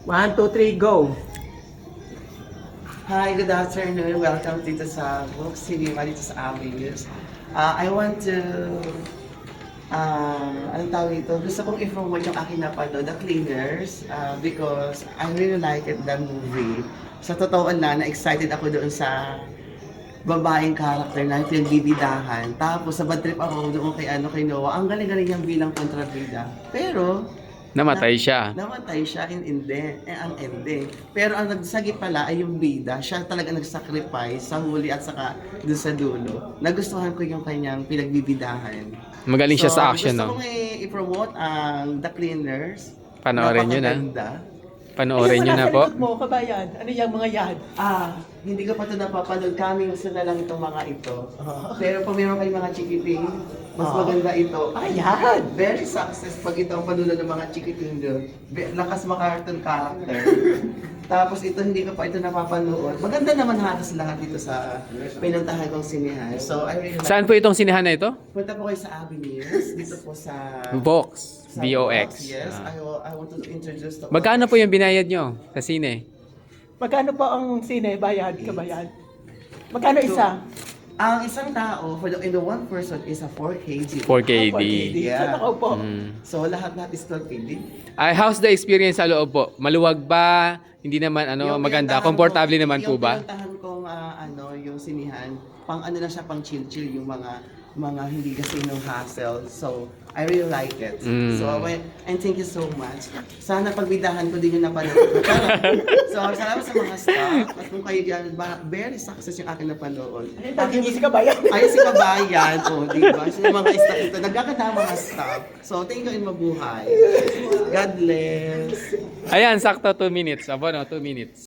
1, 2, 3, go! Hi, good afternoon. Welcome dito sa Book Cinema dito sa Avenues. I want to, anong tawag ito? Gusto kong i-promote yung aking napanood, The Cleaners, because I really like it, the movie. Sa totoo lang, na-excited ako doon sa babaeng character na pinagbibidahan. Tapos sa bad trip ako doon kay Noah. Ang galing-galing niyang bilang kontrabida. Pero, Namatay siya. namatay siya ang ending. Pero ang nagsagip pala ay yung bida. Siya talaga nag-sacrifice sa huli at saka doon sa dulo. Nagustuhan ko yung kanyang pinagbibidahan. Magaling siya sa action, gusto no? kong i-promote ang The Cleaners. Panoorin nyo na. Napakaganda. Panoorin nyo na po. Ano mo, kabayan? Ano yung mga yan? Hindi ko pa ito napapanood. Kaming gusto na lang itong mga ito. Pero kung meron kayong mga chikiting, mas maganda ito. Ayan! Very success pag ito ang panulan ng mga chikiting doon. Lakas ma-cartoon character. Tapos ito, hindi ko pa ito napapanood. Maganda naman halos lahat dito sa pinuntahan kong sinihan. So, I really like. Saan po itong sinihan na ito? Punta po kayo sa Avenues. Dito po sa... Vox. sa VOX. Yes, Ah. I want to introduce to... Magkano po yung binayad nyo sa sine? Magkano po ang sine, bayad, kabayan? Magkano isa? Ang isang tao, in the one person is a 4 kg. 4KD. Yeah. Saan ako po? So, lahat is 12 kg. Ay, how's the experience sa loob po? Maluwag ba? Hindi naman Yung maganda? pinuntahan Komportable ko- naman po ba? Yung pinuntahan kong yung sinihan, pang ano na siya, pang chill-chill, yung mga hindi kasi ng hassle. So, I really like it. Mm. So, and thank you so much. Sana pagbidahan ko din yung napanood. So, salamat sa mga staff. At kung kayo dyan, very success yung aking napanood. Akin si kabayan. Ay, si Kabayan. O, di ba? So, yung mga staff ito. Nagkakanta ang mga staff. So, thank you and mabuhay. God bless. Ayan, sakto 2 minutes. Abo no, 2 minutes.